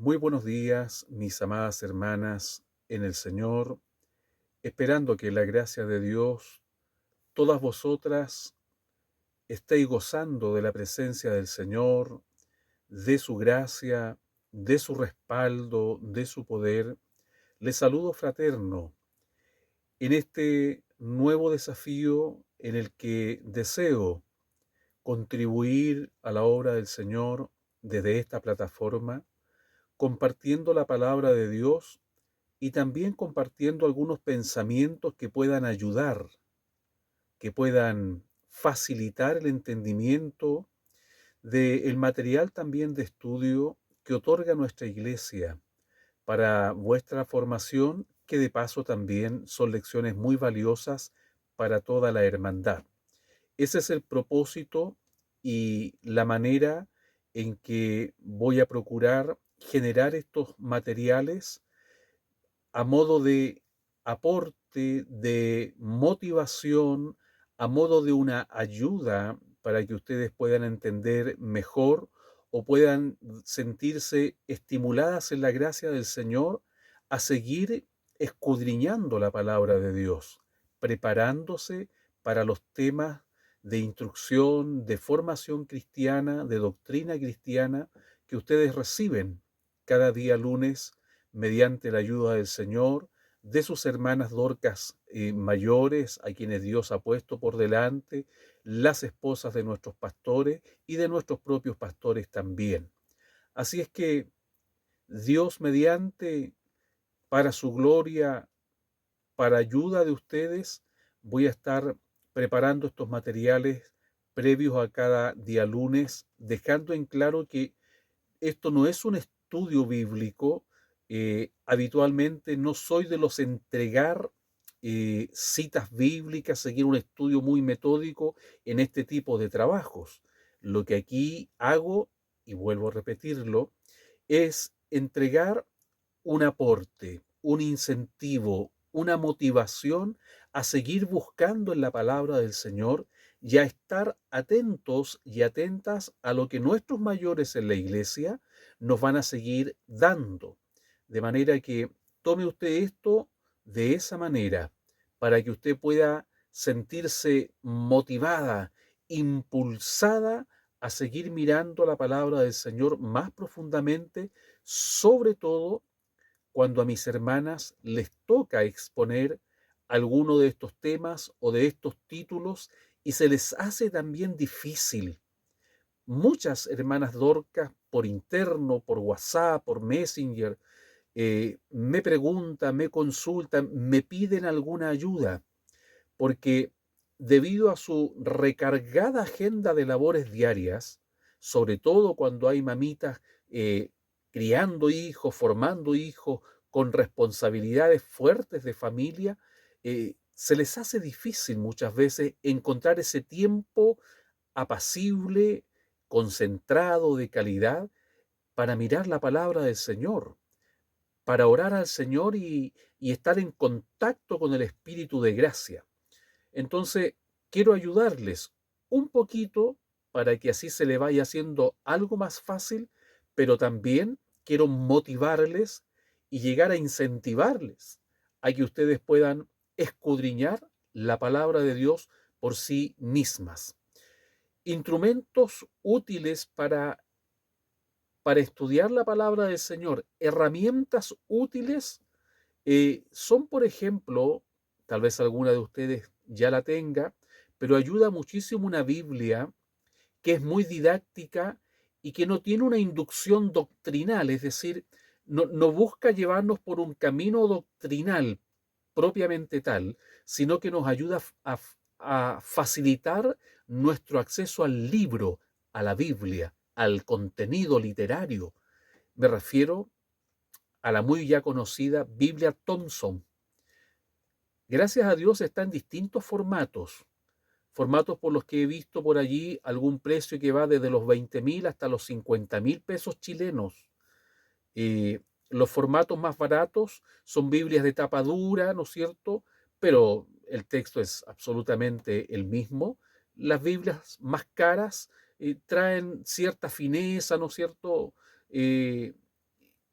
Muy buenos días, mis amadas hermanas en el Señor, esperando que la gracia de Dios, todas vosotras estéis gozando de la presencia del Señor, de su gracia, de su respaldo, de su poder. Les saludo fraterno en este nuevo desafío en el que deseo contribuir a la obra del Señor desde esta plataforma, compartiendo la palabra de Dios y también compartiendo algunos pensamientos que puedan ayudar, que puedan facilitar el entendimiento del material también de estudio que otorga nuestra iglesia para vuestra formación, que de paso también son lecciones muy valiosas para toda la hermandad. Ese es el propósito y la manera en que voy a procurar generar estos materiales a modo de aporte, de motivación, a modo de una ayuda para que ustedes puedan entender mejor o puedan sentirse estimuladas en la gracia del Señor a seguir escudriñando la palabra de Dios, preparándose para los temas de instrucción, de formación cristiana, de doctrina cristiana que ustedes reciben cada día lunes mediante la ayuda del Señor, de sus hermanas Dorcas mayores, a quienes Dios ha puesto por delante, las esposas de nuestros pastores y de nuestros propios pastores también. Así es que Dios mediante, para su gloria, para ayuda de ustedes, voy a estar preparando estos materiales previos a cada día lunes, dejando en claro que esto no es un estudio bíblico. Habitualmente no soy de los entregar citas bíblicas, seguir un estudio muy metódico en este tipo de trabajos. Lo que aquí hago, y vuelvo a repetirlo, es entregar un aporte, un incentivo, una motivación a seguir buscando en la palabra del Señor y a estar atentos y atentas a lo que nuestros mayores en la iglesia nos van a seguir dando. De manera que tome usted esto de esa manera, para que usted pueda sentirse motivada, impulsada a seguir mirando la palabra del Señor más profundamente, sobre todo cuando a mis hermanas les toca exponer alguno de estos temas o de estos títulos y se les hace también difícil. Muchas hermanas Dorcas por interno, por WhatsApp, por Messenger, me preguntan, me consultan, me piden alguna ayuda, porque debido a su recargada agenda de labores diarias, sobre todo cuando hay mamitas eh, criando hijos, formando hijos, con responsabilidades fuertes de familia, se les hace difícil muchas veces encontrar ese tiempo apacible, concentrado, de calidad, para mirar la palabra del Señor, para orar al Señor y estar en contacto con el Espíritu de gracia. Entonces, quiero ayudarles un poquito para que así se le vaya haciendo algo más fácil, pero también quiero motivarles y llegar a incentivarles a que ustedes puedan escudriñar la palabra de Dios por sí mismas. Instrumentos útiles para estudiar la palabra del Señor, herramientas útiles, son, por ejemplo, tal vez alguna de ustedes ya la tenga, pero ayuda muchísimo una Biblia que es muy didáctica y que no tiene una inducción doctrinal, es decir, no busca llevarnos por un camino doctrinal propiamente tal, sino que nos ayuda a facilitar nuestro acceso al libro, a la Biblia, al contenido literario. Me refiero a la muy ya conocida Biblia Thompson. Gracias a Dios está en distintos formatos por los que he visto por allí algún precio que va desde los 20.000 hasta los 50.000 pesos chilenos. Eh, los formatos más baratos son Biblias de tapa dura, ¿no es cierto? Pero el texto es absolutamente el mismo. Las Biblias más caras traen cierta fineza, ¿no es cierto? Eh,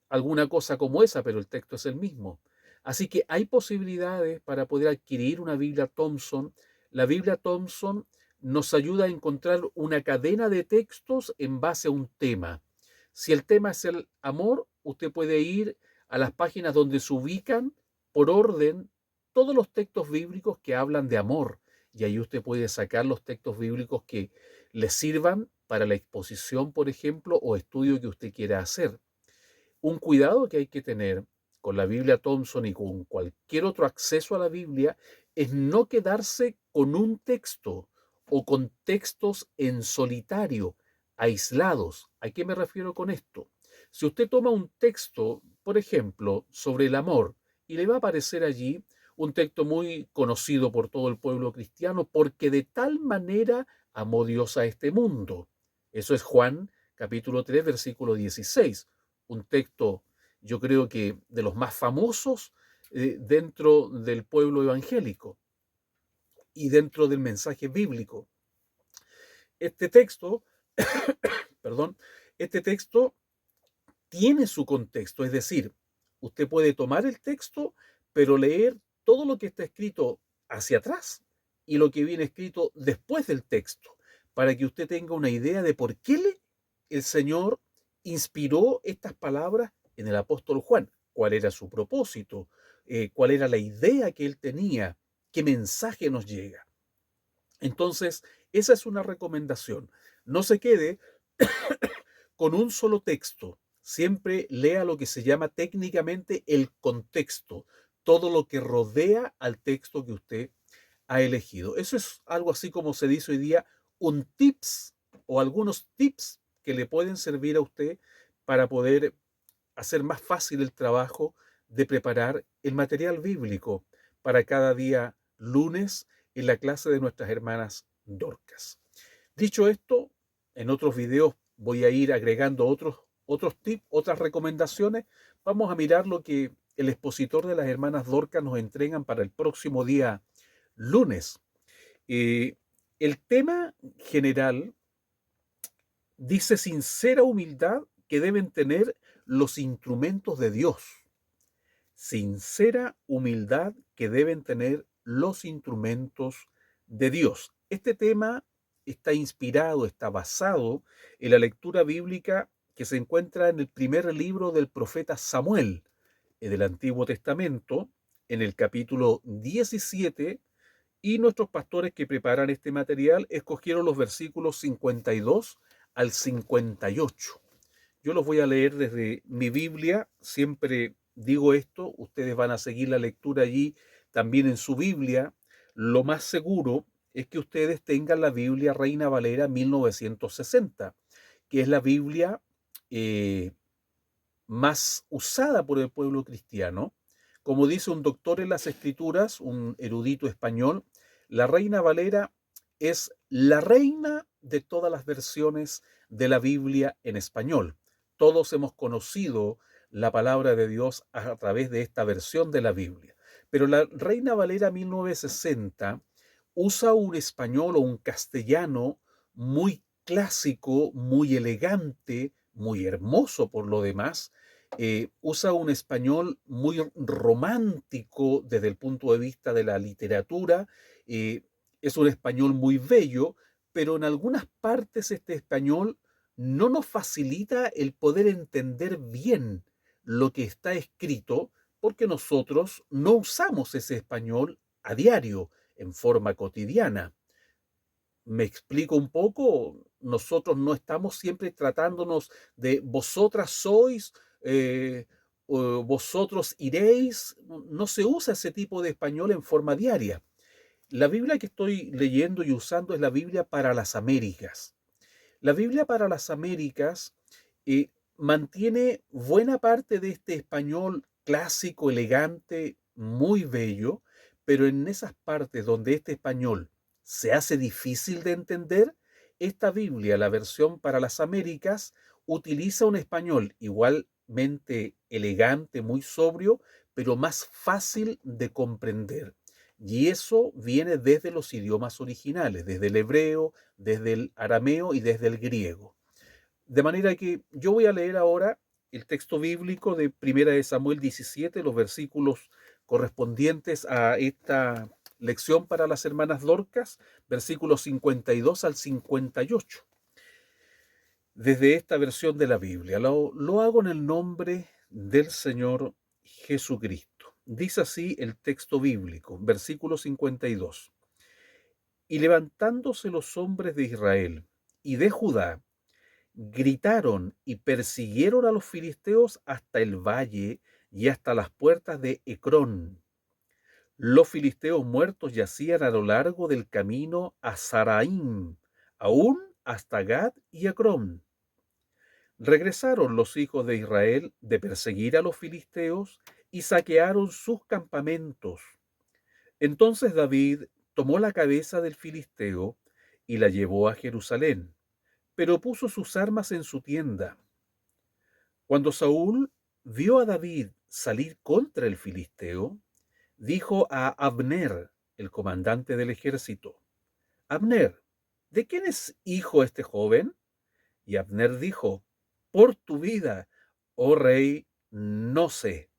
alguna cosa como esa, pero el texto es el mismo. Así que hay posibilidades para poder adquirir una Biblia Thompson. La Biblia Thompson nos ayuda a encontrar una cadena de textos en base a un tema. Si el tema es el amor, usted puede ir a las páginas donde se ubican por orden todos los textos bíblicos que hablan de amor. Y ahí usted puede sacar los textos bíblicos que le sirvan para la exposición, por ejemplo, o estudio que usted quiera hacer. Un cuidado que hay que tener con la Biblia Thompson y con cualquier otro acceso a la Biblia es no quedarse con un texto o con textos en solitario, aislados. ¿A qué me refiero con esto? Si usted toma un texto, por ejemplo, sobre el amor, y le va a aparecer allí un texto muy conocido por todo el pueblo cristiano, porque de tal manera amó Dios a este mundo. Eso es Juan capítulo 3, versículo 16, un texto, yo creo que de los más famosos dentro del pueblo evangélico y dentro del mensaje bíblico. Este texto, perdón, este texto tiene su contexto, es decir, usted puede tomar el texto, pero leer todo lo que está escrito hacia atrás y lo que viene escrito después del texto, para que usted tenga una idea de por qué el Señor inspiró estas palabras en el apóstol Juan, cuál era su propósito, cuál era la idea que él tenía, qué mensaje nos llega. Entonces, esa es una recomendación. No se quede con un solo texto. Siempre lea lo que se llama técnicamente el contexto, todo lo que rodea al texto que usted ha elegido. Eso es algo así como se dice hoy día, un tips o algunos tips que le pueden servir a usted para poder hacer más fácil el trabajo de preparar el material bíblico para cada día lunes en la clase de nuestras hermanas Dorcas. Dicho esto, en otros videos voy a ir agregando otros tips, otras recomendaciones. Vamos a mirar lo que el expositor de las hermanas Dorcas nos entregan para el próximo día lunes. El tema general dice sincera humildad que deben tener los instrumentos de Dios. Sincera humildad que deben tener los instrumentos de Dios. Este tema está inspirado, está basado en la lectura bíblica que se encuentra en el primer libro del profeta Samuel, del Antiguo Testamento, en el capítulo 17, y nuestros pastores que preparan este material escogieron los versículos 52 al 58. Yo los voy a leer desde mi Biblia, siempre digo esto, ustedes van a seguir la lectura allí también en su Biblia. Lo más seguro es que ustedes tengan la Biblia Reina Valera 1960, que es la Biblia más usada por el pueblo cristiano. Como dice un doctor en las escrituras, un erudito español, la Reina Valera es la reina de todas las versiones de la Biblia en español. Todos hemos conocido la palabra de Dios a través de esta versión de la Biblia. Pero la Reina Valera 1960 usa un español o un castellano muy clásico, muy elegante, muy hermoso por lo demás. Usa un español muy romántico desde el punto de vista de la literatura. Es un español muy bello, pero en algunas partes este español no nos facilita el poder entender bien lo que está escrito, porque nosotros no usamos ese español a diario, en forma cotidiana. ¿Me explico un poco? Nosotros no estamos siempre tratándonos de vosotras sois, o vosotros iréis. No se usa ese tipo de español en forma diaria. La Biblia que estoy leyendo y usando es la Biblia para las Américas. La Biblia para las Américas mantiene buena parte de este español clásico, elegante, muy bello, pero en esas partes donde este español se hace difícil de entender, esta Biblia, la versión para las Américas, utiliza un español igualmente elegante, muy sobrio, pero más fácil de comprender. Y eso viene desde los idiomas originales, desde el hebreo, desde el arameo y desde el griego. De manera que yo voy a leer ahora el texto bíblico de Primera de Samuel 17, los versículos correspondientes a esta lección para las hermanas Dorcas, versículos 52 al 58. Desde esta versión de la Biblia, lo hago en el nombre del Señor Jesucristo. Dice así el texto bíblico, versículo 52. Y levantándose los hombres de Israel y de Judá, gritaron y persiguieron a los filisteos hasta el valle y hasta las puertas de Ecrón. Los filisteos muertos yacían a lo largo del camino a Saraim, aún hasta Gad y Ecrón. Regresaron los hijos de Israel de perseguir a los filisteos y saquearon sus campamentos. Entonces David tomó la cabeza del filisteo y la llevó a Jerusalén, pero puso sus armas en su tienda. Cuando Saúl vio a David salir contra el filisteo, dijo a Abner, el comandante del ejército: Abner, ¿de quién es hijo este joven? Y Abner dijo: por tu vida, oh rey, no sé.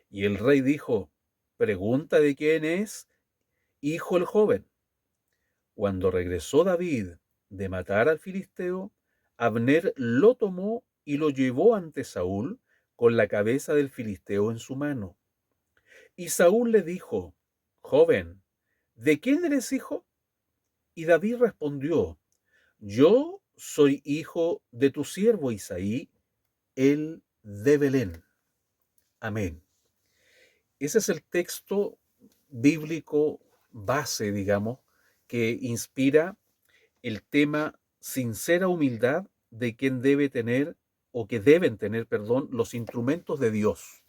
Y el rey dijo: pregunta de quién es hijo el joven. Cuando regresó David de matar al filisteo, Abner lo tomó y lo llevó ante Saúl con la cabeza del filisteo en su mano. Y Saúl le dijo: joven, ¿de quién eres hijo? Y David respondió: yo soy hijo de tu siervo Isaí, el de Belén. Amén. Ese es el texto bíblico base, digamos, que inspira el tema sincera humildad de quien debe tener o que deben tener, perdón, los instrumentos de Dios.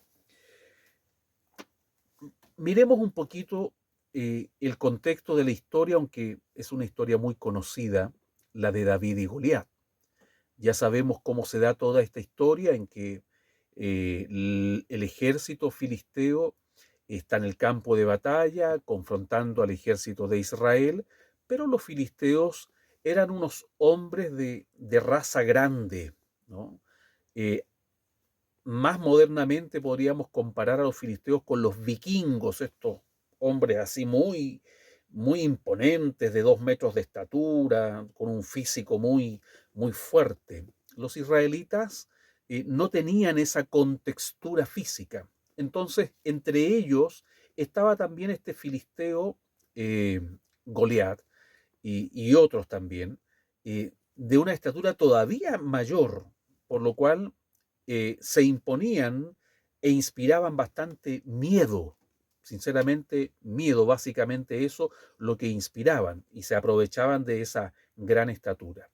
Miremos un poquito el contexto de la historia, aunque es una historia muy conocida, la de David y Goliat. Ya sabemos cómo se da toda esta historia en que el ejército filisteo está en el campo de batalla confrontando al ejército de Israel, pero los filisteos eran unos hombres de raza grande, ¿no? Eh, Más modernamente podríamos comparar a los filisteos con los vikingos, estos hombres así muy imponentes, de 2 metros de estatura, con un físico muy fuerte. Los israelitas no tenían esa contextura física. Entonces, entre ellos estaba también este filisteo eh, Goliat y otros también, de una estatura todavía mayor, por lo cual se imponían e inspiraban bastante miedo. Sinceramente, miedo, básicamente eso, lo que inspiraban, y se aprovechaban de esa gran estatura.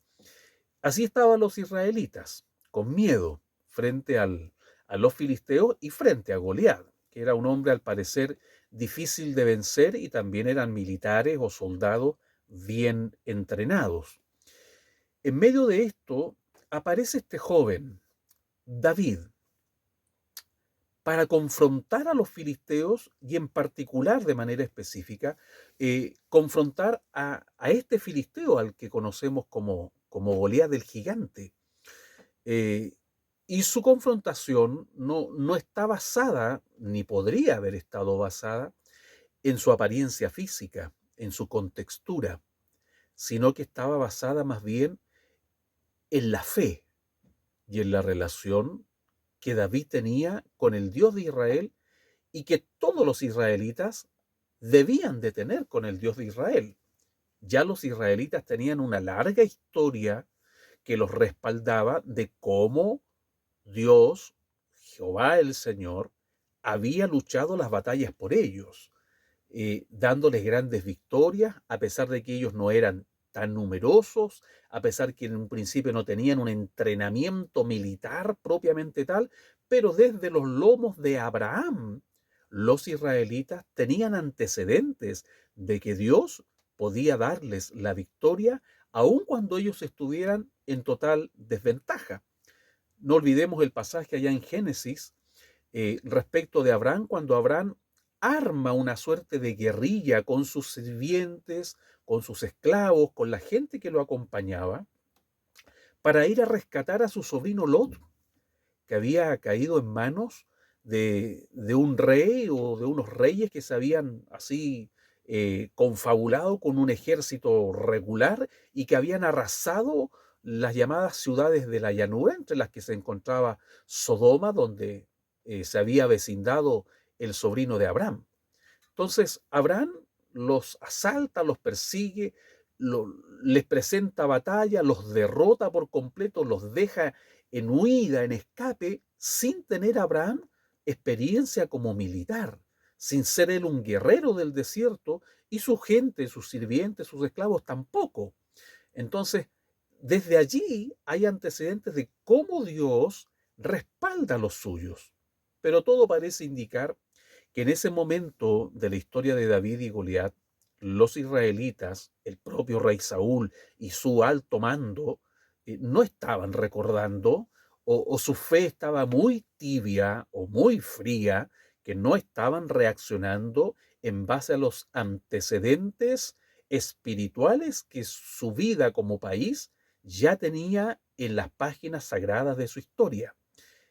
Así estaban los israelitas, con miedo frente a los filisteos y frente a Goliat, que era un hombre al parecer difícil de vencer, y también eran militares o soldados bien entrenados. En medio de esto aparece este joven, David, para confrontar a los filisteos y en particular, de manera específica, confrontar a este filisteo al que conocemos como Goliat del gigante. Y su confrontación no está basada, ni podría haber estado basada, en su apariencia física, en su contextura, sino que estaba basada más bien en la fe y en la relación que David tenía con el Dios de Israel y que todos los israelitas debían de tener con el Dios de Israel. Ya los israelitas tenían una larga historia que los respaldaba de cómo Dios, Jehová el Señor, había luchado las batallas por ellos, dándoles grandes victorias, a pesar de que ellos no eran tan numerosos, a pesar que en un principio no tenían un entrenamiento militar propiamente tal, pero desde los lomos de Abraham, los israelitas tenían antecedentes de que Dios podía darles la victoria aun cuando ellos estuvieran en total desventaja. No olvidemos el pasaje allá en Génesis respecto de Abraham, cuando Abraham arma una suerte de guerrilla con sus sirvientes, con sus esclavos, con la gente que lo acompañaba, para ir a rescatar a su sobrino Lot, que había caído en manos de un rey o de unos reyes que se habían así confabulado con un ejército regular y que habían arrasado las llamadas ciudades de la llanura, entre las que se encontraba Sodoma, donde se había vecindado el sobrino de Abraham. Entonces, Abraham los asalta, los persigue, les presenta batalla, los derrota por completo, los deja en huida, en escape, sin tener Abraham experiencia como militar, sin ser él un guerrero del desierto y su gente, sus sirvientes, sus esclavos tampoco. Entonces, desde allí hay antecedentes de cómo Dios respalda a los suyos. Pero todo parece indicar que en ese momento de la historia de David y Goliat, los israelitas, el propio rey Saúl y su alto mando, no estaban recordando o su fe estaba muy tibia o muy fría, que no estaban reaccionando en base a los antecedentes espirituales que su vida como país ya tenía en las páginas sagradas de su historia.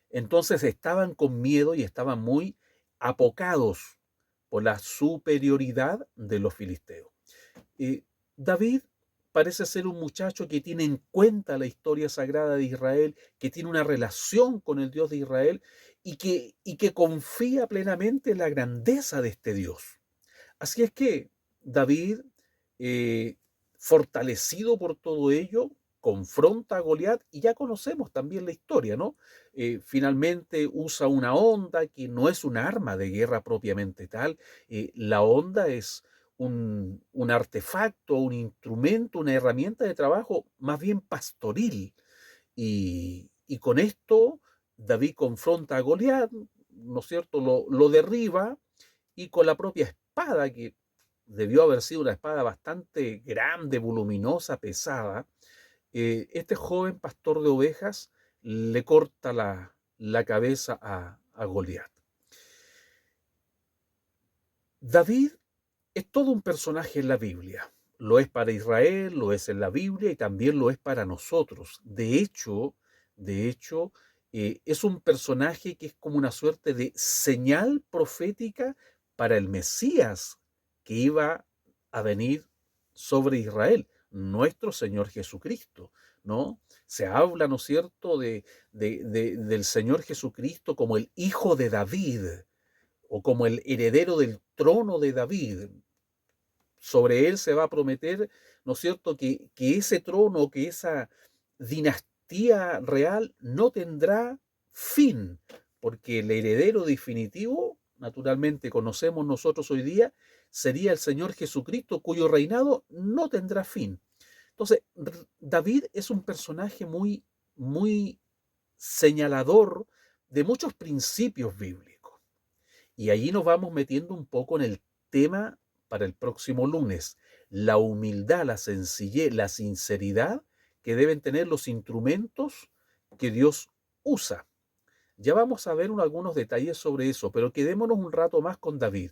Entonces estaban con miedo y estaban muy apocados por la superioridad de los filisteos. David parece ser un muchacho que tiene en cuenta la historia sagrada de Israel, que tiene una relación con el Dios de Israel y que confía plenamente en la grandeza de este Dios. Así es que David, eh, fortalecido por todo ello, confronta a Goliat y ya conocemos también la historia, ¿no? Finalmente usa una honda que no es un arma de guerra propiamente tal. La honda es un artefacto, un instrumento, una herramienta de trabajo más bien pastoril. Y con esto David confronta a Goliat, ¿no es cierto? Lo derriba y con la propia espada, que debió haber sido una espada bastante grande, voluminosa, pesada, este joven pastor de ovejas le corta la cabeza a Goliat. David es todo un personaje en la Biblia. Lo es para Israel, lo es en la Biblia y también lo es para nosotros. De hecho, es un personaje que es como una suerte de señal profética para el Mesías que iba a venir sobre Israel, nuestro Señor Jesucristo, ¿no? Se habla, ¿no es cierto?, del Señor Jesucristo como el Hijo de David o como el heredero del trono de David. Sobre él se va a prometer, ¿no es cierto?, que ese trono, que esa dinastía real no tendrá fin, porque el heredero definitivo, naturalmente conocemos nosotros hoy día, sería el Señor Jesucristo, cuyo reinado no tendrá fin. Entonces, David es un personaje muy, muy señalador de muchos principios bíblicos. Y allí nos vamos metiendo un poco en el tema para el próximo lunes, la humildad, la sencillez, la sinceridad que deben tener los instrumentos que Dios usa. Ya vamos a ver algunos detalles sobre eso, pero quedémonos un rato más con David,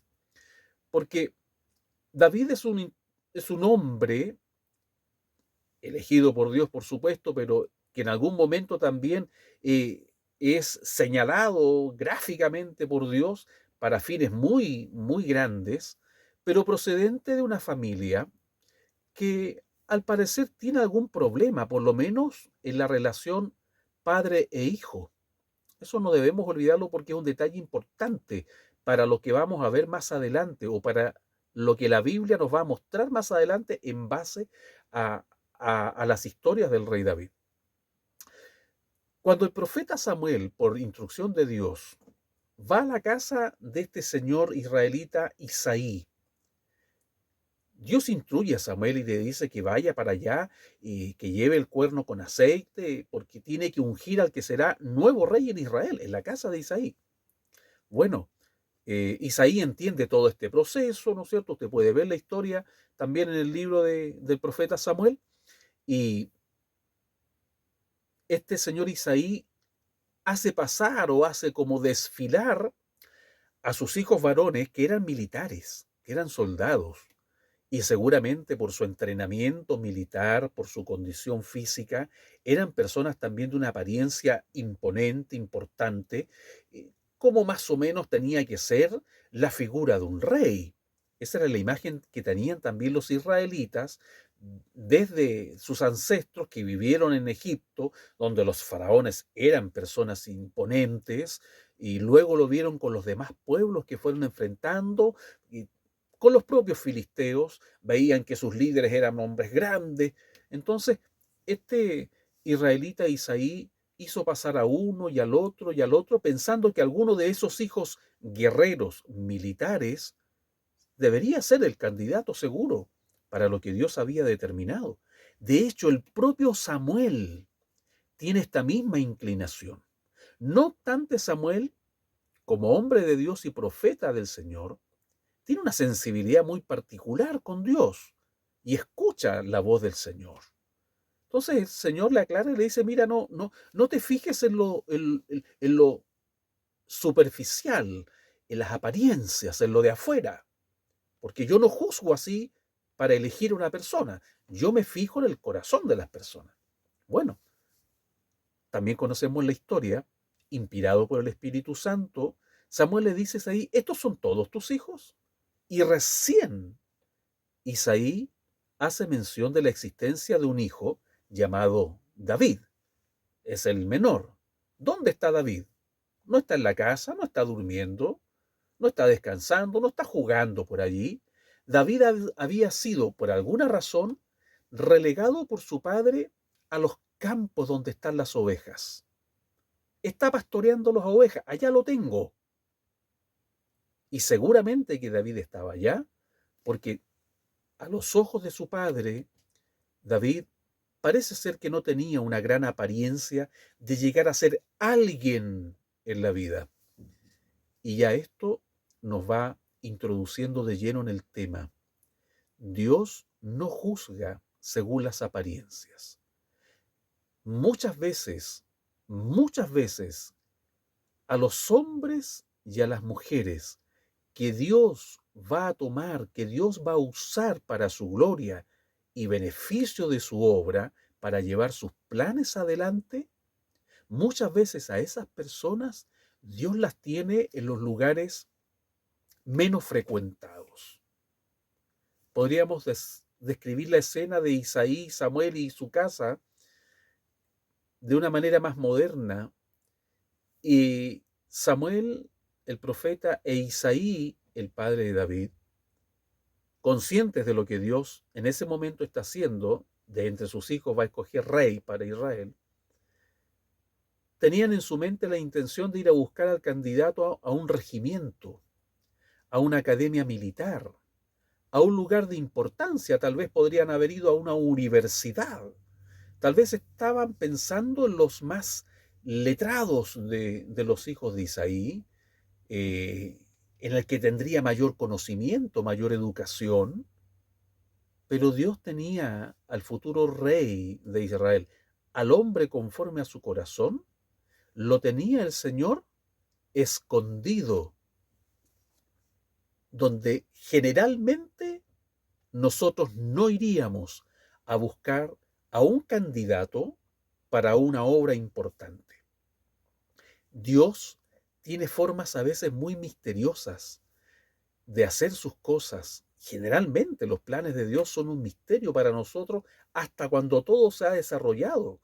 porque David es un hombre elegido por Dios, por supuesto, pero que en algún momento también es señalado gráficamente por Dios para fines muy, muy grandes, pero procedente de una familia que al parecer tiene algún problema, por lo menos en la relación padre e hijo. Eso no debemos olvidarlo porque es un detalle importante para lo que vamos a ver más adelante o para lo que la Biblia nos va a mostrar más adelante en base a, a las historias del rey David. Cuando el profeta Samuel, por instrucción de Dios, va a la casa de este señor israelita Isaí, Dios instruye a Samuel y le dice que vaya para allá y que lleve el cuerno con aceite, porque tiene que ungir al que será nuevo rey en Israel, en la casa de Isaí. Bueno, Isaí entiende todo este proceso, ¿no es cierto? Usted puede ver la historia también en el libro del profeta Samuel. Y este señor Isaí hace pasar o hace como desfilar a sus hijos varones que eran militares, que eran soldados. y seguramente por su entrenamiento militar, por su condición física, eran personas también de una apariencia imponente, importante, como más o menos tenía que ser la figura de un rey. Esa era la imagen que tenían también los israelitas desde sus ancestros que vivieron en Egipto, donde los faraones eran personas imponentes, y luego lo vieron con los demás pueblos que fueron enfrentando, y con los propios filisteos, veían que sus líderes eran hombres grandes. Entonces, este israelita Isaí hizo pasar a uno y al otro, pensando que alguno de esos hijos guerreros militares debería ser el candidato seguro para lo que Dios había determinado. De hecho, el propio Samuel tiene esta misma inclinación. No obstante, Samuel, como hombre de Dios y profeta del Señor, tiene una sensibilidad muy particular con Dios y escucha la voz del Señor. Entonces el Señor le aclara y le dice, mira, no te fijes en lo superficial, en las apariencias, en lo de afuera, porque yo no juzgo así para elegir una persona, yo me fijo en el corazón de las personas. Bueno, también conocemos la historia, inspirado por el Espíritu Santo, Samuel le dice ahí, ¿estos son todos tus hijos? Y recién Isaí hace mención de la existencia de un hijo llamado David. Es el menor. ¿Dónde está David? No está en la casa, no está durmiendo, no está descansando, no está jugando por allí. David había sido, por alguna razón, relegado por su padre a los campos donde están las ovejas. Está pastoreando las ovejas, allá lo tengo. Y seguramente que David estaba allá, porque a los ojos de su padre, David parece ser que no tenía una gran apariencia de llegar a ser alguien en la vida. Y ya esto nos va introduciendo de lleno en el tema. Dios no juzga según las apariencias. Muchas veces, a los hombres y a las mujeres que Dios va a tomar, que Dios va a usar para su gloria y beneficio de su obra, para llevar sus planes adelante, muchas veces a esas personas Dios las tiene en los lugares menos frecuentados. Podríamos describir la escena de Isaí, Samuel y su casa de una manera más moderna. Y Samuel, el profeta, e Isaí, el padre de David, conscientes de lo que Dios en ese momento está haciendo, de entre sus hijos va a escoger rey para Israel, tenían en su mente la intención de ir a buscar al candidato a un regimiento, a una academia militar, a un lugar de importancia. Tal vez podrían haber ido a una universidad. Tal vez estaban pensando en los más letrados de los hijos de Isaí, en el que tendría mayor conocimiento, mayor educación. Pero Dios tenía al futuro rey de Israel, al hombre conforme a su corazón, lo tenía el Señor escondido, donde generalmente nosotros no iríamos a buscar a un candidato para una obra importante. Dios tiene formas a veces muy misteriosas de hacer sus cosas. Generalmente los planes de Dios son un misterio para nosotros hasta cuando todo se ha desarrollado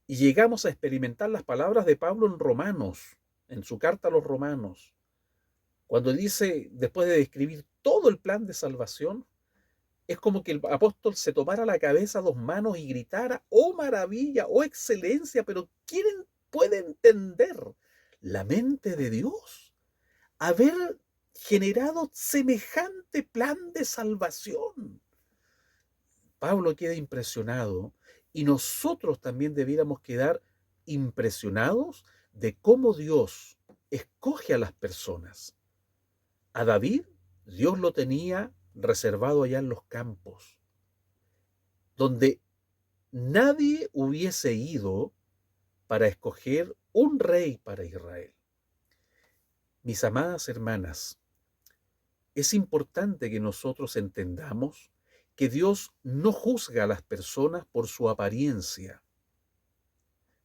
y llegamos a experimentar las palabras de Pablo en Romanos, en su carta a los Romanos, cuando dice, después de describir todo el plan de salvación, es como que el apóstol se tomara la cabeza a dos manos y gritara, oh maravilla, oh excelencia, pero ¿quién puede entender la mente de Dios? Haber generado semejante plan de salvación. Pablo queda impresionado y nosotros también debiéramos quedar impresionados de cómo Dios escoge a las personas. A David, Dios lo tenía reservado allá en los campos, donde nadie hubiese ido para escoger un rey para Israel. Mis amadas hermanas, es importante que nosotros entendamos que Dios no juzga a las personas por su apariencia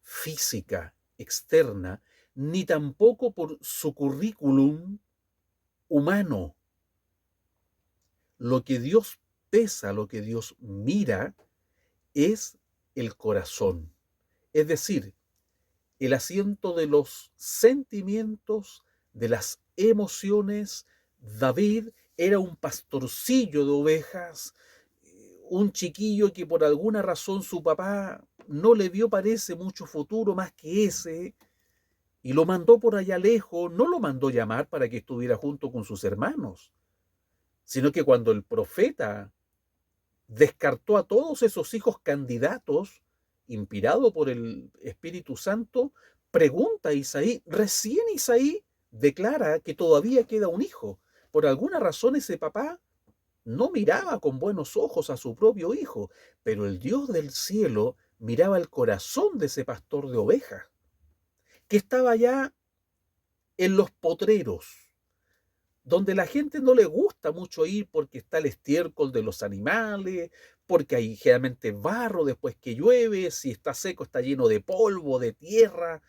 física, externa, ni tampoco por su currículum humano. Lo que Dios pesa, lo que Dios mira, es el corazón. Es decir, el asiento de los sentimientos, de las emociones. David era un pastorcillo de ovejas, un chiquillo que por alguna razón su papá no le vio, parece, mucho futuro más que ese, y lo mandó por allá lejos, no lo mandó llamar para que estuviera junto con sus hermanos, sino que cuando el profeta descartó a todos esos hijos candidatos, inspirado por el Espíritu Santo, pregunta a Isaí, recién Isaí declara que todavía queda un hijo. Por alguna razón ese papá no miraba con buenos ojos a su propio hijo, pero el Dios del cielo miraba el corazón de ese pastor de ovejas, que estaba ya en los potreros, donde la gente no le gusta mucho ir porque está el estiércol de los animales, porque hay generalmente barro después que llueve, si está seco está lleno de polvo, de tierra.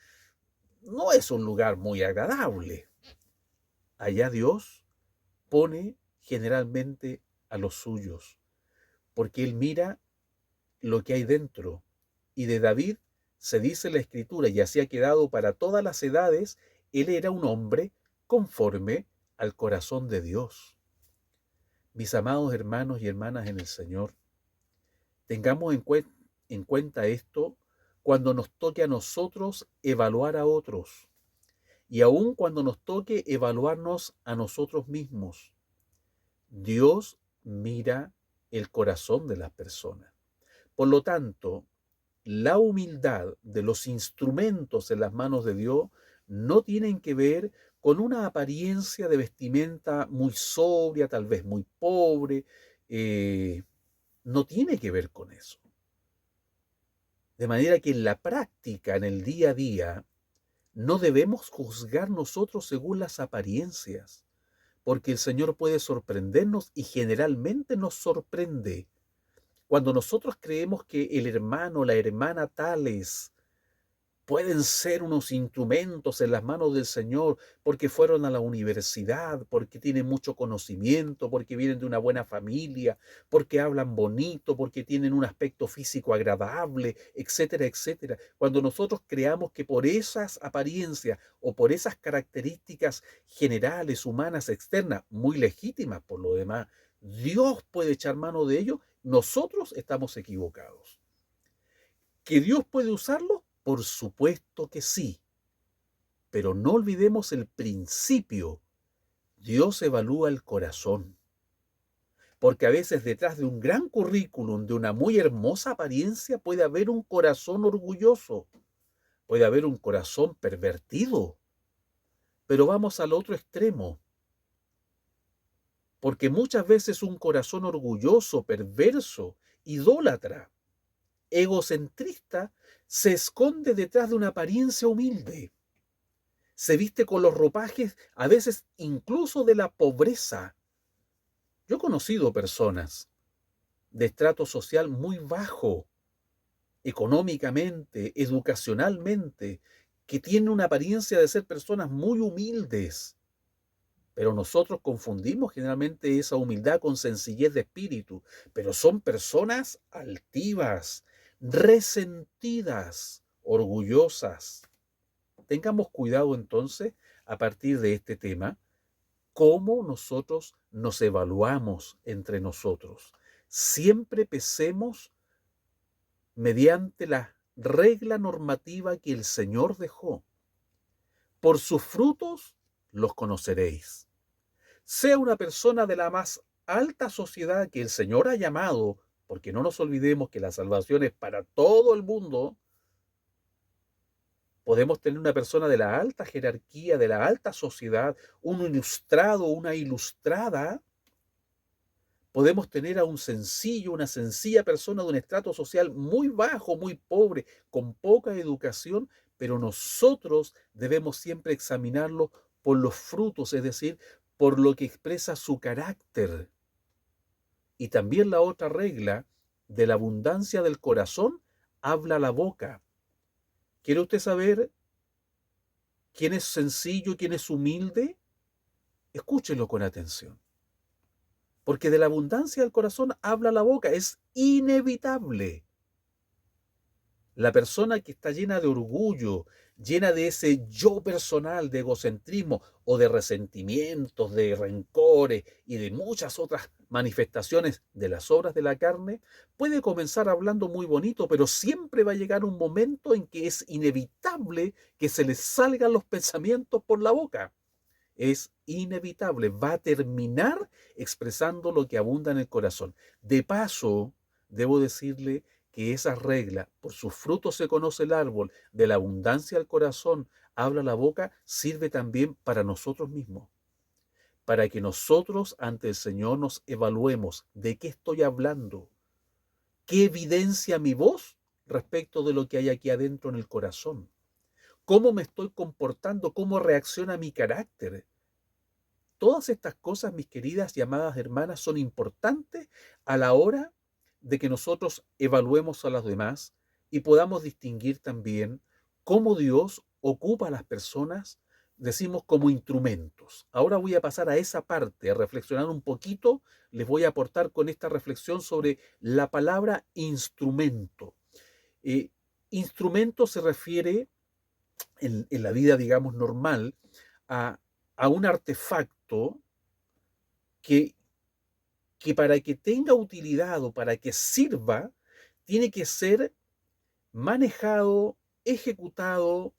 No es un lugar muy agradable. Allá Dios pone generalmente a los suyos, porque Él mira lo que hay dentro. Y de David se dice en la Escritura, y así ha quedado para todas las edades, él era un hombre conforme al corazón de Dios. Mis amados hermanos y hermanas en el Señor, tengamos en cuenta esto cuando nos toque a nosotros evaluar a otros, y aun cuando nos toque evaluarnos a nosotros mismos. Dios mira el corazón de las personas. Por lo tanto, la humildad de los instrumentos en las manos de Dios no tienen que ver con una apariencia de vestimenta muy sobria, tal vez muy pobre, no tiene que ver con eso. De manera que en la práctica, en el día a día, no debemos juzgar nosotros según las apariencias, porque el Señor puede sorprendernos y generalmente nos sorprende. Cuando nosotros creemos que el hermano o la hermana tales pueden ser unos instrumentos en las manos del Señor porque fueron a la universidad, porque tienen mucho conocimiento, porque vienen de una buena familia, porque hablan bonito, porque tienen un aspecto físico agradable, etcétera, etcétera. Cuando nosotros creamos que por esas apariencias o por esas características generales, humanas, externas, muy legítimas por lo demás, Dios puede echar mano de ello, nosotros estamos equivocados. ¿Que Dios puede usarlo? Por supuesto que sí, pero no olvidemos el principio. Dios evalúa el corazón, porque a veces detrás de un gran currículum, de una muy hermosa apariencia, puede haber un corazón orgulloso, puede haber un corazón pervertido. Pero vamos al otro extremo, porque muchas veces un corazón orgulloso, perverso, idólatra, egocentrista, se esconde detrás de una apariencia humilde. Se viste con los ropajes, a veces incluso de la pobreza. Yo he conocido personas de estrato social muy bajo, económicamente, educacionalmente, que tienen una apariencia de ser personas muy humildes. Pero nosotros confundimos generalmente esa humildad con sencillez de espíritu. Pero son personas altivas, resentidas, orgullosas. Tengamos cuidado entonces, a partir de este tema, cómo nosotros nos evaluamos entre nosotros. Siempre pesemos mediante la regla normativa que el Señor dejó. Por sus frutos los conoceréis. Sea una persona de la más alta sociedad que el Señor ha llamado, porque no nos olvidemos que la salvación es para todo el mundo. Podemos tener una persona de la alta jerarquía, de la alta sociedad, un ilustrado, una ilustrada. Podemos tener a un sencillo, una sencilla persona de un estrato social muy bajo, muy pobre, con poca educación, pero nosotros debemos siempre examinarlo por los frutos, es decir, por lo que expresa su carácter. Y también la otra regla, de la abundancia del corazón habla la boca. ¿Quiere usted saber quién es sencillo y quién es humilde? Escúchelo con atención. Porque de la abundancia del corazón habla la boca, es inevitable. La persona que está llena de orgullo, llena de ese yo personal, de egocentrismo o de resentimientos, de rencores y de muchas otras manifestaciones de las obras de la carne, puede comenzar hablando muy bonito, pero siempre va a llegar un momento en que es inevitable que se le salgan los pensamientos por la boca. Es inevitable, va a terminar expresando lo que abunda en el corazón. De paso, debo decirle que esa regla, por sus frutos se conoce el árbol, de la abundancia del corazón habla la boca, sirve también para nosotros mismos, para que nosotros ante el Señor nos evaluemos de qué estoy hablando, qué evidencia mi voz respecto de lo que hay aquí adentro en el corazón, cómo me estoy comportando, cómo reacciona mi carácter. Todas estas cosas, mis queridas y amadas hermanas, son importantes a la hora de que nosotros evaluemos a los demás y podamos distinguir también cómo Dios ocupa a las personas, decimos, como instrumentos. Ahora voy a pasar a esa parte, a reflexionar un poquito. Les voy a aportar con esta reflexión sobre la palabra instrumento. Eh, Instrumento se refiere en la vida, digamos, normal a, a un artefacto que, que para que tenga utilidad o para que sirva, tiene que ser manejado, ejecutado,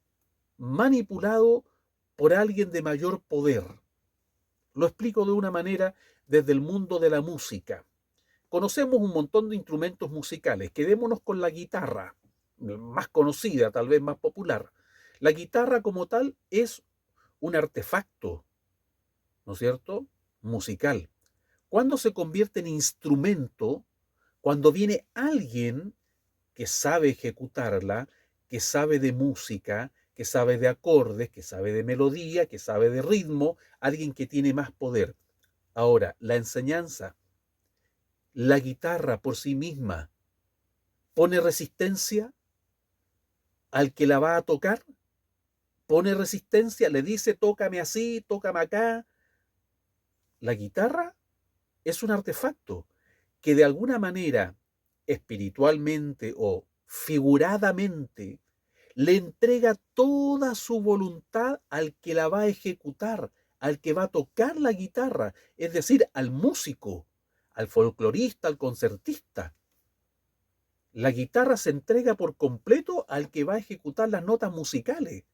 manipulado por alguien de mayor poder. Lo explico de una manera desde el mundo de la música. Conocemos un montón de instrumentos musicales. Quedémonos con la guitarra, más conocida, tal vez más popular. La guitarra como tal es un artefacto, ¿no es cierto?, musical. Cuando se convierte en instrumento, cuando viene alguien que sabe ejecutarla, que sabe de música, que sabe de acordes, que sabe de melodía, que sabe de ritmo, alguien que tiene más poder. Ahora, la enseñanza, la guitarra por sí misma, pone resistencia al que la va a tocar, pone resistencia, le dice, tócame así, tócame acá. La guitarra es un artefacto que de alguna manera, espiritualmente o figuradamente, le entrega toda su voluntad al que la va a ejecutar, al que va a tocar la guitarra, es decir, al músico, al folclorista, al concertista. La guitarra se entrega por completo al que va a ejecutar las notas musicales.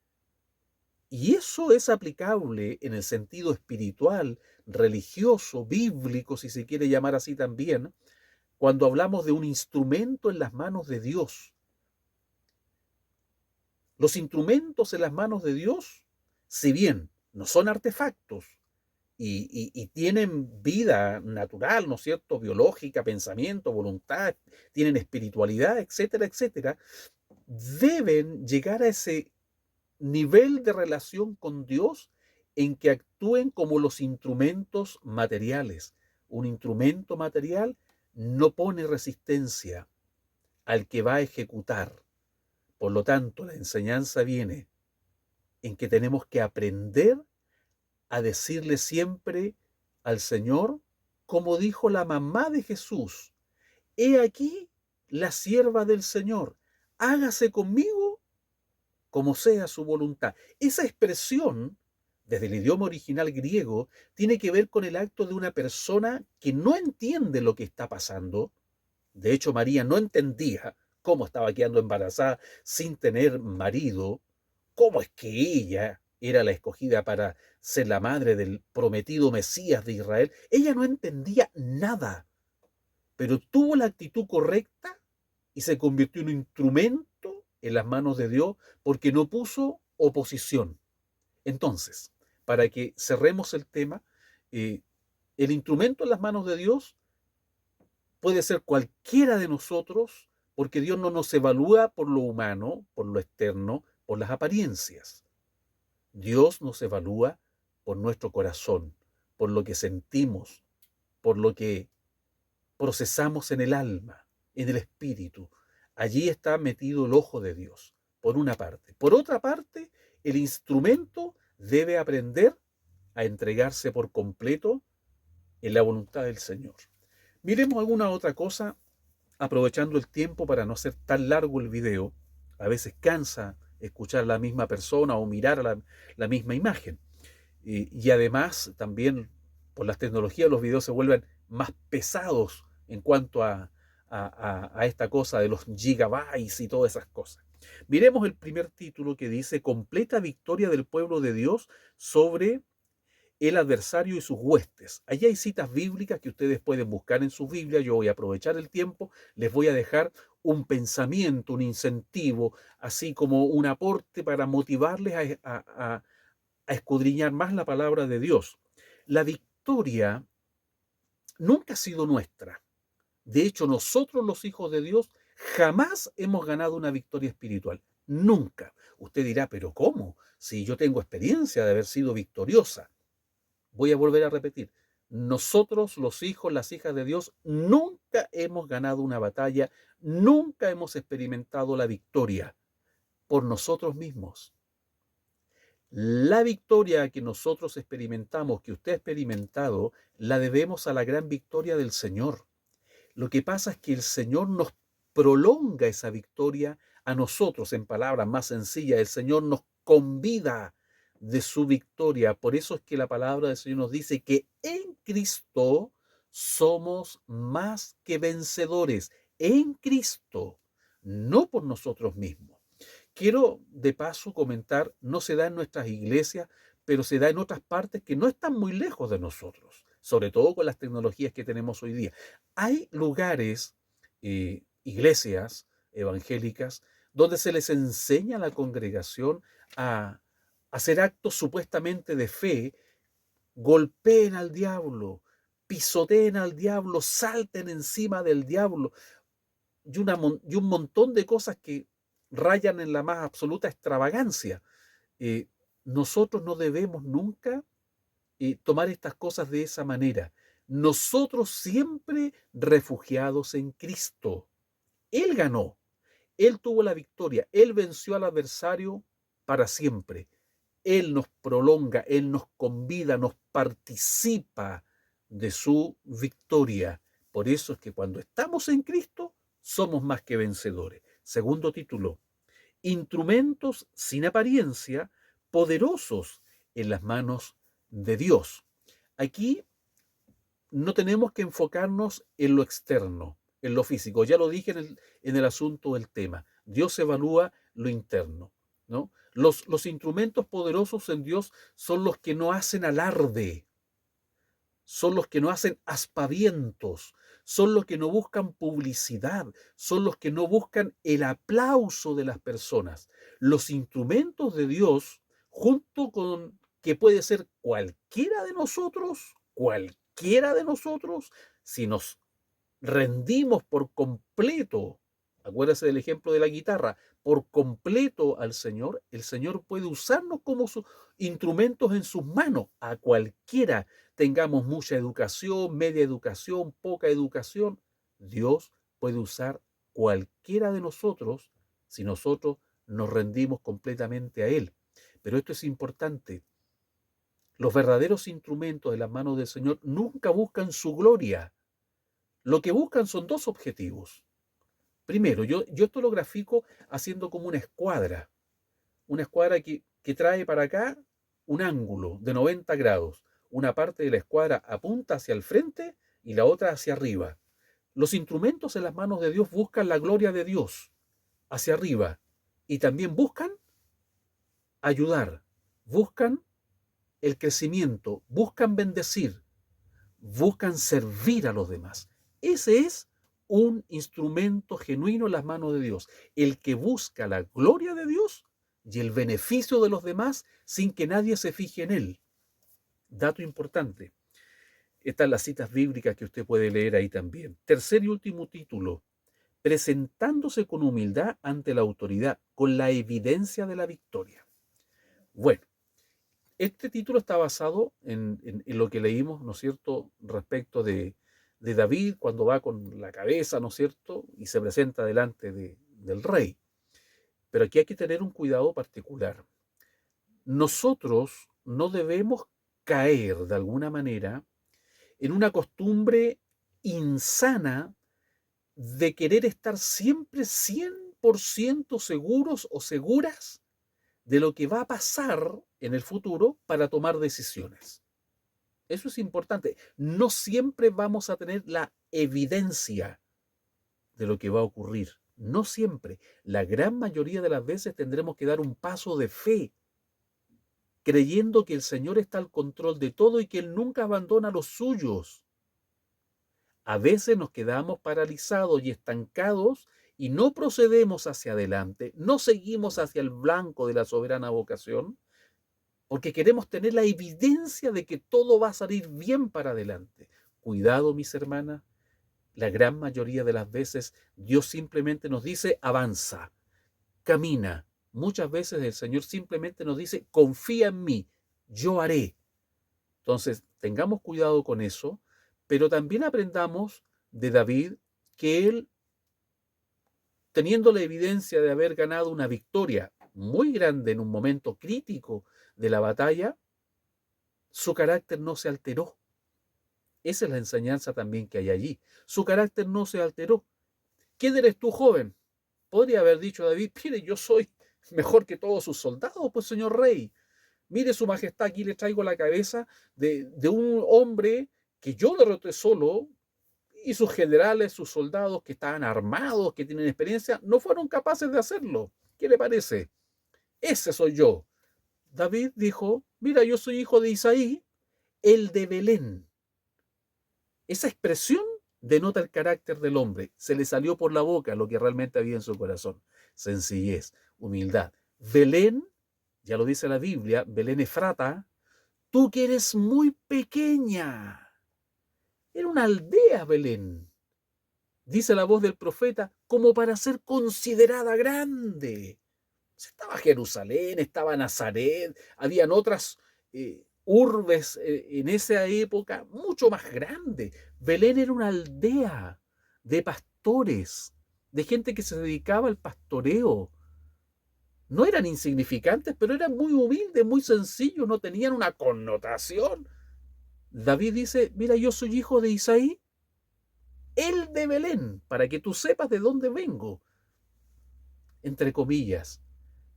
Y eso es aplicable en el sentido espiritual, religioso, bíblico, si se quiere llamar así también, cuando hablamos de un instrumento en las manos de Dios. Los instrumentos en las manos de Dios, si bien no son artefactos y tienen vida natural, ¿no es cierto?, biológica, pensamiento, voluntad, tienen espiritualidad, etcétera, etcétera, deben llegar a ese nivel de relación con Dios en que actúen como los instrumentos materiales. Un instrumento material no pone resistencia al que va a ejecutar. Por lo tanto, la enseñanza viene en que tenemos que aprender a decirle siempre al Señor, como dijo la mamá de Jesús: he aquí la sierva del Señor, hágase conmigo como sea su voluntad. Esa expresión, desde el idioma original griego, tiene que ver con el acto de una persona que no entiende lo que está pasando. De hecho, María no entendía cómo estaba quedando embarazada sin tener marido, cómo es que ella era la escogida para ser la madre del prometido Mesías de Israel. Ella no entendía nada, pero tuvo la actitud correcta y se convirtió en un instrumento en las manos de Dios porque no puso oposición. Entonces, para que cerremos el tema, eh, el instrumento en las manos de Dios puede ser cualquiera de nosotros, porque Dios no nos evalúa por lo humano, por lo externo, por las apariencias. Dios nos evalúa por nuestro corazón, por lo que sentimos, por lo que procesamos en el alma, en el espíritu. Allí está metido el ojo de Dios, por una parte. Por otra parte, el instrumento debe aprender a entregarse por completo en la voluntad del Señor. Miremos alguna otra cosa, aprovechando el tiempo para no hacer tan largo el video. A veces cansa escuchar a la misma persona o mirar a la misma imagen. Y además, también por las tecnologías, los videos se vuelven más pesados en cuanto a esta cosa de los gigabytes y todas esas cosas. Miremos el primer título que dice: completa victoria del pueblo de Dios sobre el adversario y sus huestes. Allí hay citas bíblicas que ustedes pueden buscar en su Biblia. Yo voy a aprovechar el tiempo, les voy a dejar un pensamiento, un incentivo, así como un aporte para motivarles a escudriñar más la palabra de Dios. La victoria nunca ha sido nuestra. De hecho, nosotros los hijos de Dios jamás hemos ganado una victoria espiritual. Nunca. Usted dirá, pero ¿cómo? Si yo tengo experiencia de haber sido victoriosa. Voy a volver a repetir. Nosotros, los hijos, las hijas de Dios, nunca hemos ganado una batalla, nunca hemos experimentado la victoria por nosotros mismos. La victoria que nosotros experimentamos, que usted ha experimentado, la debemos a la gran victoria del Señor. Lo que pasa es que el Señor nos prolonga esa victoria a nosotros. En palabras más sencillas, el Señor nos convida de su victoria. Por eso es que la palabra del Señor nos dice que en Cristo somos más que vencedores. En Cristo, no por nosotros mismos. Quiero de paso comentar, no se da en nuestras iglesias, pero se da en otras partes que no están muy lejos de nosotros, sobre todo con las tecnologías que tenemos hoy día. Hay lugares, iglesias evangélicas, donde se les enseña a la congregación a hacer actos supuestamente de fe, golpeen al diablo, pisoteen al diablo, salten encima del diablo, y un montón de cosas que rayan en la más absoluta extravagancia. Eh, Nosotros no debemos nunca tomar estas cosas de esa manera. Nosotros siempre refugiados en Cristo. Él ganó, Él tuvo la victoria, Él venció al adversario para siempre. Él nos prolonga, Él nos convida, nos participa de su victoria. Por eso es que cuando estamos en Cristo, somos más que vencedores. Segundo título: instrumentos sin apariencia, poderosos en las manos de Dios. Aquí no tenemos que enfocarnos en lo externo, en lo físico. Ya lo dije en el asunto del tema. Dios evalúa lo interno, ¿no? Los instrumentos poderosos en Dios son los que no hacen alarde, son los que no hacen aspavientos, son los que no buscan publicidad, son los que no buscan el aplauso de las personas. Los instrumentos de Dios, junto con que puede ser cualquiera de nosotros, si nos rendimos por completo, acuérdese del ejemplo de la guitarra, por completo al Señor, el Señor puede usarnos como sus instrumentos en sus manos, a cualquiera, tengamos mucha educación, media educación, poca educación, Dios puede usar cualquiera de nosotros si nosotros nos rendimos completamente a Él. Pero esto es importante. Los verdaderos instrumentos de las manos del Señor nunca buscan su gloria. Lo que buscan son dos objetivos. Primero, yo esto lo grafico haciendo como una escuadra que trae para acá un ángulo de 90 grados. Una parte de la escuadra apunta hacia el frente y la otra hacia arriba. Los instrumentos en las manos de Dios buscan la gloria de Dios hacia arriba y también buscan ayudar, buscan el crecimiento, buscan bendecir, buscan servir a los demás. Ese es un instrumento genuino en las manos de Dios, el que busca la gloria de Dios y el beneficio de los demás sin que nadie se fije en él. Dato importante. Están las citas bíblicas que usted puede leer ahí también. Tercer y último título: presentándose con humildad ante la autoridad, con la evidencia de la victoria. Bueno, este título está basado en lo que leímos, ¿no es cierto?, respecto de de David cuando va con la cabeza, ¿no es cierto?, y se presenta delante del rey. Pero aquí hay que tener un cuidado particular. Nosotros no debemos caer de alguna manera en una costumbre insana de querer estar siempre 100% seguros o seguras de lo que va a pasar en el futuro para tomar decisiones. Eso es importante. No siempre vamos a tener la evidencia de lo que va a ocurrir. No siempre. La gran mayoría de las veces tendremos que dar un paso de fe, creyendo que el Señor está al control de todo y que Él nunca abandona a los suyos. A veces nos quedamos paralizados y estancados y no procedemos hacia adelante, no seguimos hacia el blanco de la soberana vocación, porque queremos tener la evidencia de que todo va a salir bien para adelante. Cuidado, mis hermanas, la gran mayoría de las veces Dios simplemente nos dice, avanza, camina. Muchas veces el Señor simplemente nos dice, confía en mí, yo haré. Entonces, tengamos cuidado con eso, pero también aprendamos de David que él, teniendo la evidencia de haber ganado una victoria muy grande en un momento crítico de la batalla, su carácter no se alteró. Esa es la enseñanza también que hay allí. Su carácter no se alteró. ¿Quién eres tú, joven? Podría haber dicho David, mire, yo soy mejor que todos sus soldados, pues señor rey. Mire su majestad, aquí le traigo la cabeza de un hombre que yo derroté solo y sus generales, sus soldados que estaban armados, que tienen experiencia, no fueron capaces de hacerlo. ¿Qué le parece? Ese soy yo. David dijo, mira, yo soy hijo de Isaí, el de Belén. Esa expresión denota el carácter del hombre. Se le salió por la boca lo que realmente había en su corazón. Sencillez, humildad. Belén, ya lo dice la Biblia, Belén Efrata, tú que eres muy pequeña. Era una aldea, Belén. Dice la voz del profeta, como para ser considerada grande. Estaba Jerusalén, estaba Nazaret, habían otras urbes en esa época mucho más grandes. Belén era una aldea de pastores, de gente que se dedicaba al pastoreo. No eran insignificantes, pero eran muy humildes, muy sencillos, no tenían una connotación. David dice, mira, yo soy hijo de Isaí, el de Belén, para que tú sepas de dónde vengo, entre comillas.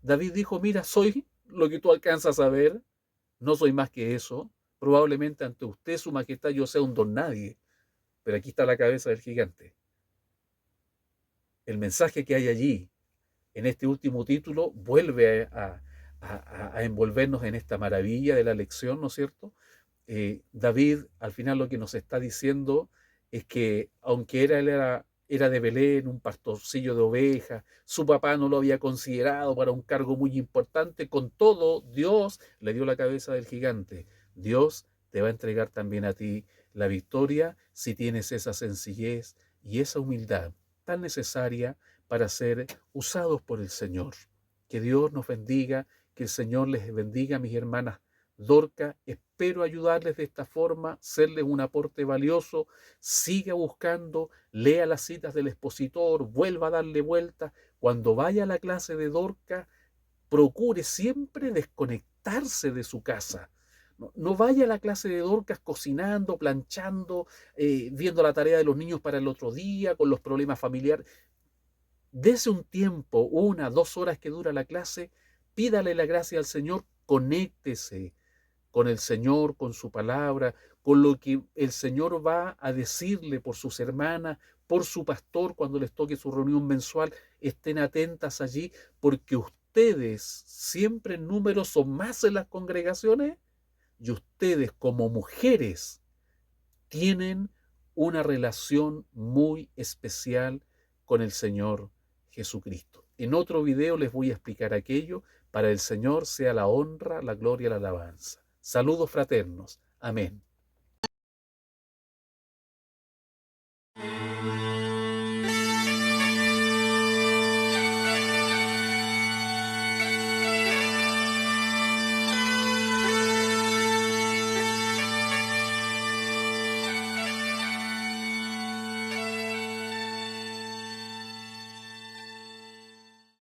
David dijo, mira, soy lo que tú alcanzas a ver, no soy más que eso, probablemente ante usted, su majestad, yo sea un don nadie, pero aquí está la cabeza del gigante. El mensaje que hay allí, en este último título, vuelve a envolvernos en esta maravilla de la lección, ¿no es cierto? David, al final lo que nos está diciendo es que aunque él era de Belén, un pastorcillo de ovejas, su papá no lo había considerado para un cargo muy importante, con todo Dios le dio la cabeza del gigante. Dios te va a entregar también a ti la victoria si tienes esa sencillez y esa humildad tan necesaria para ser usados por el Señor. Que Dios nos bendiga, que el Señor les bendiga, mis hermanas Dorca. Espero ayudarles de esta forma, serles un aporte valioso. Siga buscando, lea las citas del expositor, vuelva a darle vuelta. Cuando vaya a la clase de Dorca, procure siempre desconectarse de su casa. No vaya a la clase de Dorcas cocinando, planchando, viendo la tarea de los niños para el otro día, con los problemas familiares. Dese un tiempo, 1, 2 horas que dura la clase, pídale la gracia al Señor, conéctese con el Señor, con su palabra, con lo que el Señor va a decirle por sus hermanas, por su pastor cuando les toque su reunión mensual. Estén atentas allí, porque ustedes, siempre en número, son más en las congregaciones, y ustedes como mujeres tienen una relación muy especial con el Señor Jesucristo. En otro video les voy a explicar aquello. Para el Señor sea la honra, la gloria y la alabanza. Saludos fraternos. Amén.